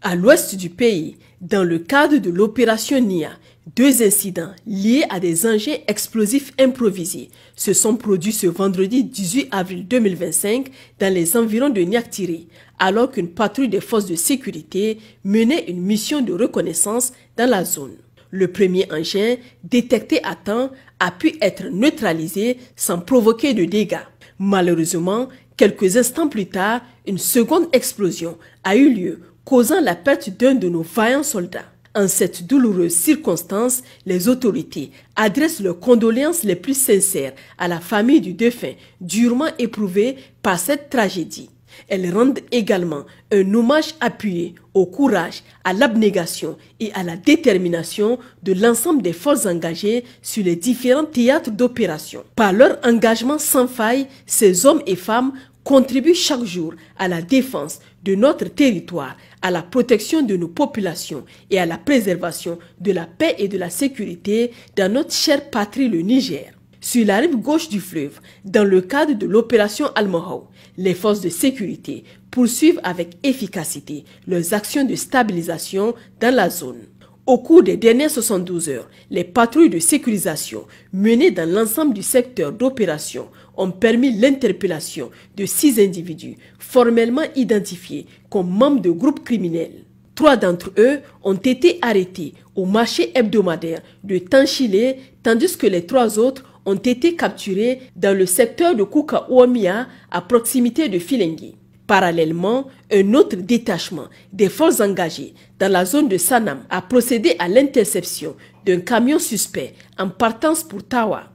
À l'ouest du pays, dans le cadre de l'opération NIA, 2 incidents liés à des engins explosifs improvisés se sont produits ce vendredi 18 avril 2025 dans les environs de Niaktiri, alors qu'une patrouille des forces de sécurité menait une mission de reconnaissance dans la zone. Le premier engin, détecté à temps, a pu être neutralisé sans provoquer de dégâts. Malheureusement, quelques instants plus tard, une seconde explosion a eu lieu, causant la perte d'un de nos vaillants soldats. En cette douloureuse circonstance, les autorités adressent leurs condoléances les plus sincères à la famille du défunt, durement éprouvée par cette tragédie. Elles rendent également un hommage appuyé au courage, à l'abnégation et à la détermination de l'ensemble des forces engagées sur les différents théâtres d'opération. Par leur engagement sans faille, ces hommes et femmes contribuent chaque jour à la défense de notre territoire, à la protection de nos populations et à la préservation de la paix et de la sécurité dans notre chère patrie, le Niger. Sur la rive gauche du fleuve, dans le cadre de l'opération Al-Mahou, les forces de sécurité poursuivent avec efficacité leurs actions de stabilisation dans la zone. Au cours des dernières 72 heures, les patrouilles de sécurisation menées dans l'ensemble du secteur d'opération ont permis l'interpellation de 6 individus formellement identifiés comme membres de groupes criminels. 3 d'entre eux ont été arrêtés au marché hebdomadaire de Tanchilé, tandis que les 3 autres ont été capturés dans le secteur de Kouka-Ouamia à proximité de Filengue. Parallèlement, un autre détachement des forces engagées dans la zone de Sanam a procédé à l'interception d'un camion suspect en partance pour Tawa.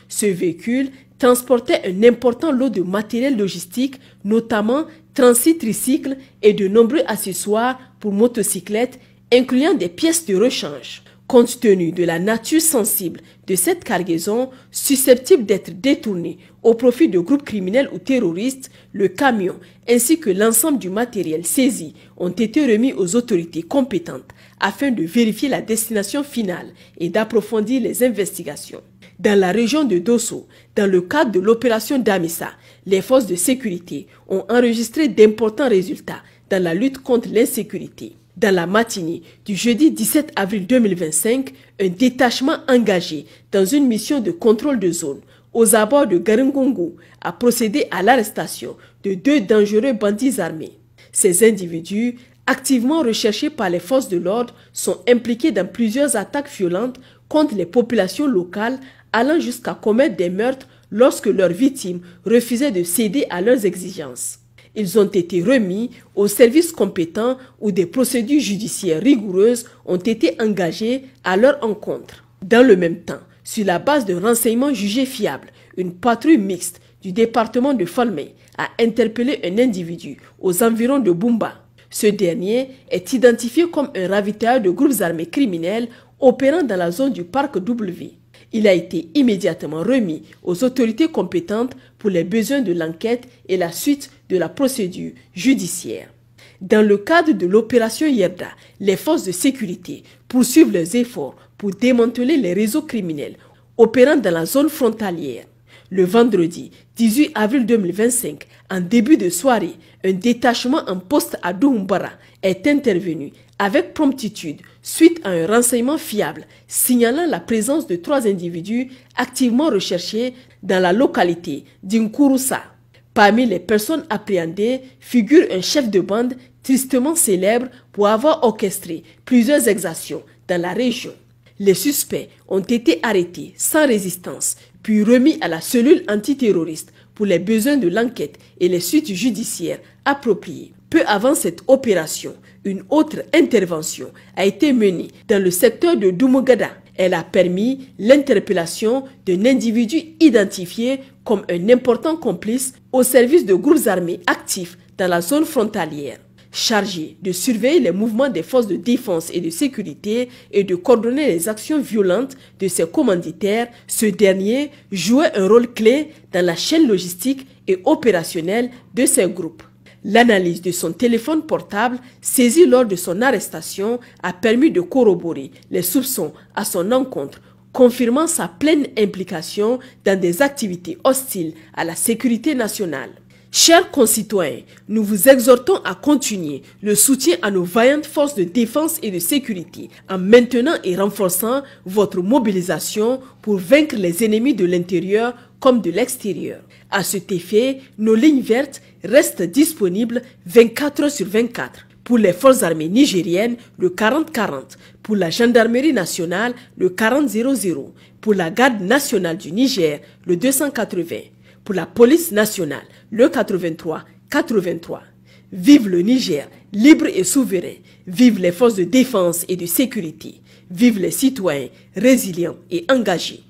Ce véhicule transportait un important lot de matériel logistique, notamment 36 tricycles et de nombreux accessoires pour motocyclettes, incluant des pièces de rechange. Compte tenu de la nature sensible de cette cargaison, susceptible d'être détournée au profit de groupes criminels ou terroristes, le camion ainsi que l'ensemble du matériel saisi ont été remis aux autorités compétentes afin de vérifier la destination finale et d'approfondir les investigations. Dans la région de Dosso, dans le cadre de l'opération Damissa, les forces de sécurité ont enregistré d'importants résultats dans la lutte contre l'insécurité. Dans la matinée du jeudi 17 avril 2025, un détachement engagé dans une mission de contrôle de zone aux abords de Garingungu a procédé à l'arrestation de 2 dangereux bandits armés. Ces individus, activement recherchés par les forces de l'ordre, sont impliqués dans plusieurs attaques violentes contre les populations locales, allant jusqu'à commettre des meurtres lorsque leurs victimes refusaient de céder à leurs exigences. Ils ont été remis aux services compétents où des procédures judiciaires rigoureuses ont été engagées à leur encontre. Dans le même temps, sur la base de renseignements jugés fiables, une patrouille mixte du département de Falmey a interpellé un individu aux environs de Bumba. Ce dernier est identifié comme un ravitailleur de groupes armés criminels opérant dans la zone du parc W. Il a été immédiatement remis aux autorités compétentes pour les besoins de l'enquête et la suite de la procédure judiciaire. Dans le cadre de l'opération Yerda, les forces de sécurité poursuivent leurs efforts pour démanteler les réseaux criminels opérant dans la zone frontalière. Le vendredi 18 avril 2025, en début de soirée, un détachement en poste à Doumbara est intervenu avec promptitude suite à un renseignement fiable signalant la présence de 3 individus activement recherchés dans la localité d'Inkurusa. Parmi les personnes appréhendées figure un chef de bande tristement célèbre pour avoir orchestré plusieurs exactions dans la région. Les suspects ont été arrêtés sans résistance, puis remis à la cellule antiterroriste pour les besoins de l'enquête et les suites judiciaires appropriées. Peu avant cette opération, une autre intervention a été menée dans le secteur de Dumogada. Elle a permis l'interpellation d'un individu identifié comme un important complice au service de groupes armés actifs dans la zone frontalière. Chargé de surveiller les mouvements des forces de défense et de sécurité et de coordonner les actions violentes de ses commanditaires, ce dernier jouait un rôle clé dans la chaîne logistique et opérationnelle de ces groupes. L'analyse de son téléphone portable saisi lors de son arrestation a permis de corroborer les soupçons à son encontre, confirmant sa pleine implication dans des activités hostiles à la sécurité nationale. Chers concitoyens, nous vous exhortons à continuer le soutien à nos vaillantes forces de défense et de sécurité en maintenant et renforçant votre mobilisation pour vaincre les ennemis de l'intérieur comme de l'extérieur. À cet effet, nos lignes vertes restent disponibles 24 heures sur 24. Pour les forces armées nigériennes, le 40-40. Pour la gendarmerie nationale, le 40-00. Pour la garde nationale du Niger, le 280. Pour la police nationale, le 83-83. Vive le Niger, libre et souverain. Vive les forces de défense et de sécurité. Vive les citoyens résilients et engagés.